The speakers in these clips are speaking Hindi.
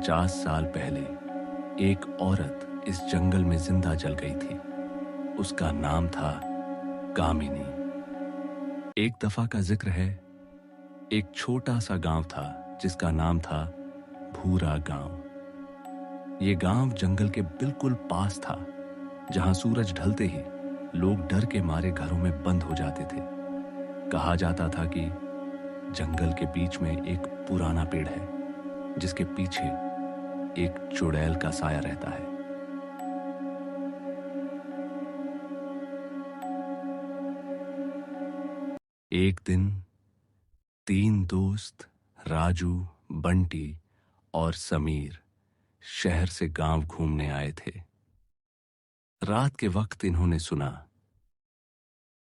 50 साल पहले एक औरत इस जंगल में जिंदा जल गई थी। उसका नाम था कामिनी। एक दफा का जिक्र है, एक छोटा सा गांव था जिसका नाम था भूरा गांव। ये गांव जंगल के बिल्कुल पास था, जहां सूरज ढलते ही लोग डर के मारे घरों में बंद हो जाते थे। कहा जाता था कि जंगल के बीच में एक पुराना पेड़ है, जिसके पीछे एक चुड़ैल का साया रहता है। एक दिन 3 दोस्त राजू, बंटी और समीर शहर से गांव घूमने आए थे। रात के वक्त इन्होंने सुना,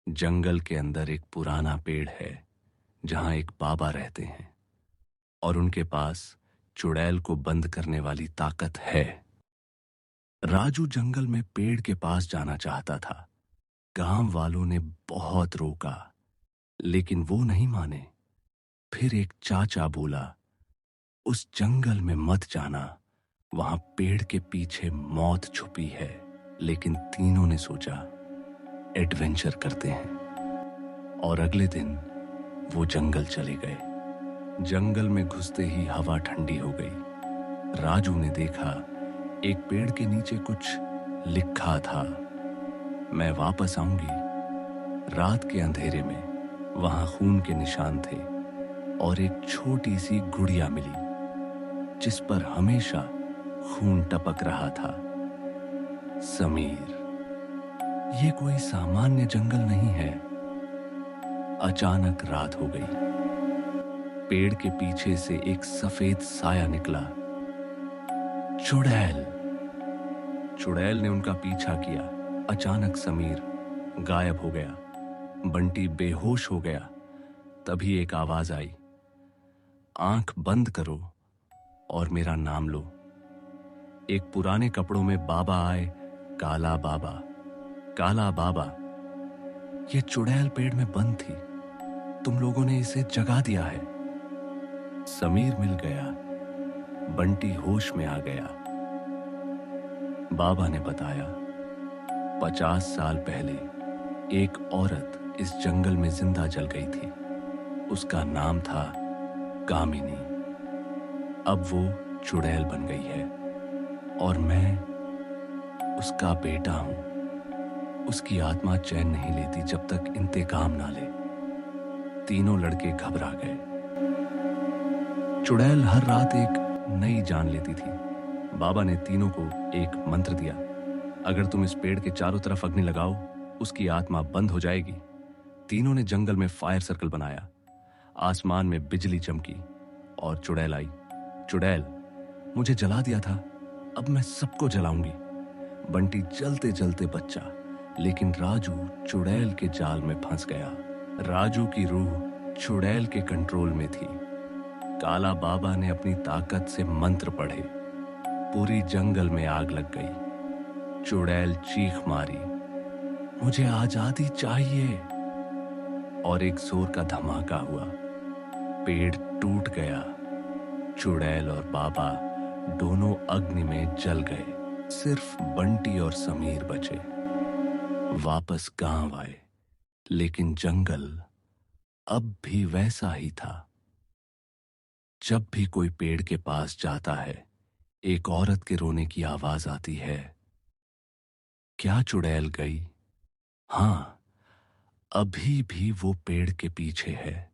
जंगल के अंदर एक पुराना पेड़ है जहां एक बाबा रहते हैं और उनके पास चुड़ैल को बंद करने वाली ताकत है। राजू जंगल में पेड़ के पास जाना चाहता था। गांव वालों ने बहुत रोका, लेकिन वो नहीं माने। फिर एक चाचा बोला, उस जंगल में मत जाना, वहां पेड़ के पीछे मौत छुपी है। लेकिन तीनों ने सोचा, एडवेंचर करते हैं। और अगले दिन वो जंगल चले गए। जंगल में घुसते ही हवा ठंडी हो गई। राजू ने देखा, एक पेड़ के नीचे कुछ लिखा था, मैं वापस आऊंगी। रात के अंधेरे में वहां खून के निशान थे और एक छोटी सी गुड़िया मिली, जिस पर हमेशा खून टपक रहा था। समीर, ये कोई सामान्य जंगल नहीं है। अचानक रात हो गई। पेड़ के पीछे से एक सफेद साया निकला। चुड़ैल। चुड़ैल ने उनका पीछा किया। अचानक समीर गायब हो गया। बंटी बेहोश हो गया। तभी एक आवाज आई, आंख बंद करो और मेरा नाम लो। एक पुराने कपड़ों में बाबा आए, काला बाबा। काला बाबा, ये चुड़ैल पेड़ में बंद थी, तुम लोगों ने इसे जगा दिया है। समीर मिल गया। बंटी होश में आ गया। बाबा ने बताया, 50 साल पहले एक औरत इस जंगल में जिंदा जल गई थी। उसका नाम था कामिनी। अब वो चुड़ैल बन गई है और मैं उसका बेटा हूं। उसकी आत्मा चैन नहीं लेती जब तक इंतकाम ना ले। तीनों लड़के घबरा गए। चुड़ैल हर रात एक नई जान लेती थी। बाबा ने तीनों को एक मंत्र दिया, अगर तुम इस पेड़ के चारों तरफ अग्नि लगाओ, उसकी आत्मा बंद हो जाएगी। तीनों ने जंगल में फायर सर्कल बनाया। आसमान में बिजली चमकी और चुड़ैल आई। चुड़ैल, मुझे जला दिया था, अब मैं सबको जलाऊंगी। बंटी जलते जलते बच्चा, लेकिन राजू चुड़ैल के जाल में फंस गया। राजू की रूह चुड़ैल के कंट्रोल में थी। काला बाबा ने अपनी ताकत से मंत्र पढ़े। पूरी जंगल में आग लग गई। चुड़ैल चीख मारी, मुझे आजादी चाहिए। और एक जोर का धमाका हुआ। पेड़ टूट गया। चुड़ैल और बाबा दोनों अग्नि में जल गए। सिर्फ बंटी और समीर बचे। वापस गांव आए, लेकिन जंगल अब भी वैसा ही था। जब भी कोई पेड़ के पास जाता है, एक औरत के रोने की आवाज आती है। क्या चुड़ैल गई? हां, अभी भी वो पेड़ के पीछे है।